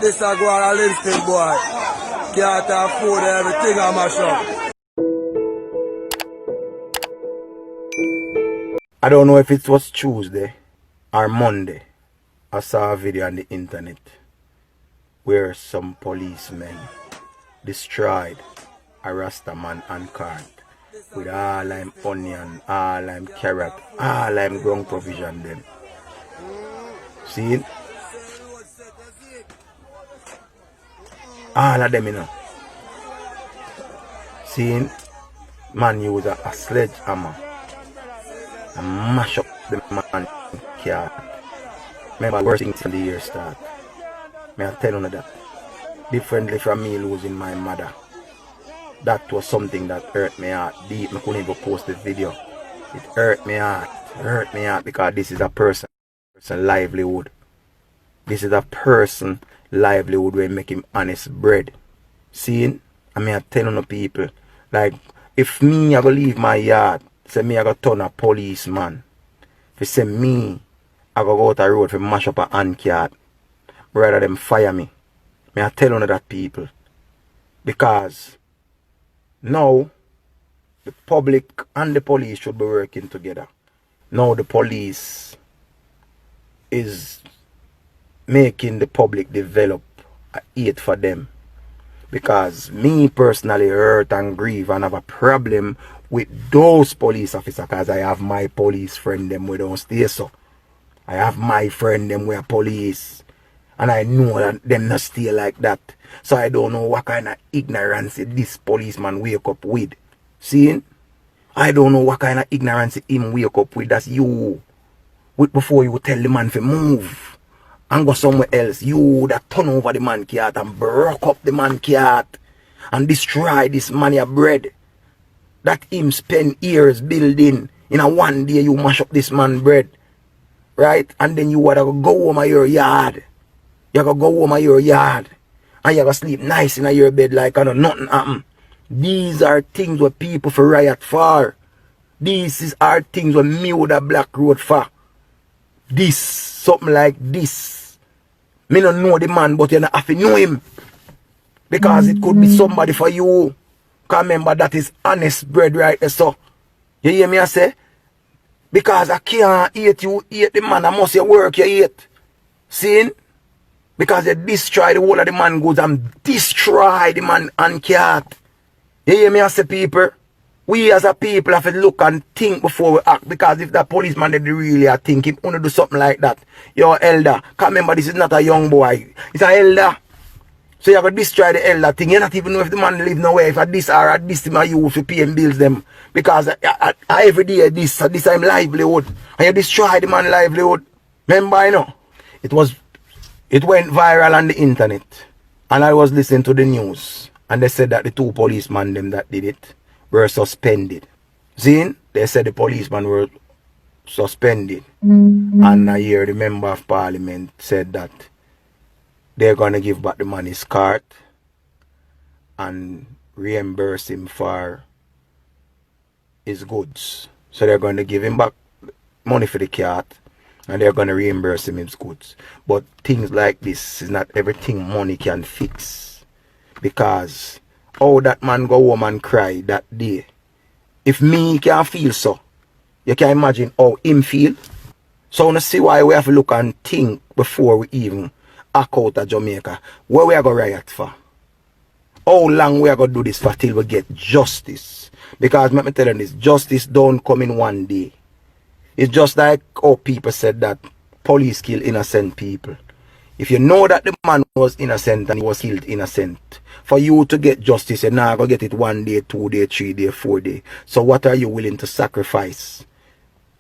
This a go on a linstead boy. Can't afford everything I mash up. I don't know if it was Tuesday or Monday. I saw a video on the internet where some policemen destroyed a Rastaman handcart with all them onion, all them carrot, all them ground provision them. See it? All of them, you know. See it? Man use a sledgehammer and mash up the man cart. Remember, worst things in the year start. May I tell you that? Differently from me losing my mother. That was something that hurt me heart deep. I couldn't even post the video. It hurt me heart. It hurt me heart because this is a person livelihood. This is a person livelihood where make him honest bread. See? I mean I tell you people, like if me I go leave my yard, say me I go turn a policeman. If you say me I go out the road for mash up a handcart, rather them fire me. Me I tell you that people. Because now the public and the police should be working together. Now the police is making the public develop a hate for them. Because me personally hurt and grieve and have a problem with those police officers because I have my police friend them we don't stay so. I have my friend them we are police. And I know that them not stay like that. So I don't know what kind of ignorance this policeman wake up with. See? I don't know what kind of ignorance him wake up with. That's you. With before you tell the man to move and go somewhere else. You that turn over the man cart and broke up the man cart and destroy this man your bread. That him spend years building. In a one day you mash up this man bread. Right? And then you wanna go home at your yard. You gotta go home at your yard. And you gotta sleep nice in your bed like nothing happen. These are things what people for riot for. These are things what me would a black road for. This, something like this. Me don't know the man, but you don't have to know him. Because it could be somebody for you. Because remember that is honest bread right there, so. You hear me I say? Because I can't eat you, eat the man, I must you work, you eat. See? Because you destroy the whole of the man goods and destroy the man handcart. You hear me I say, people? We as a people have to look and think before we act. Because if that policeman did really think him want to do something like that, you're elder. Because remember, this is not a young boy. It's an elder. So you have to destroy the elder thing. You don't even know if the man live nowhere. If I this or I this him I use to pay him bills them. Because every day this time livelihood. And you destroy the man livelihood. Remember, you know? It went viral on the internet. And I was listening to the news. And they said that the two policemen them that did it were suspended. See? They said the policemen were suspended. And I hear the member of parliament said that they're going to give back the man his cart and reimburse him for his goods. So they're going to give him back money for the cart and they're going to reimburse him his goods. But things like this is not everything money can fix. Because how that man go home and cry that day. If me can feel so, you can imagine how him feel. So I see why we have to look and think before we even act out of Jamaica. Where we are going to riot for? How long we are going to do this for till we get justice? Because let me tell you this, justice don't come in one day. It's just like how people said that police kill innocent people. If you know that the man was innocent and he was killed innocent, for you to get justice, you're not going to get it 1 day, 2 day, 3 day, 4 day. So what are you willing to sacrifice?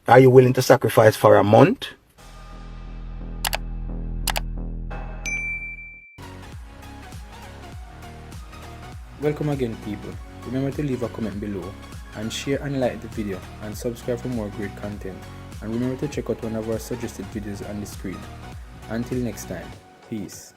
Are you willing to sacrifice for a month? Welcome again, people. Remember to leave a comment below and share and like the video and subscribe for more great content. And remember to check out one of our suggested videos on the screen. Until next time, peace.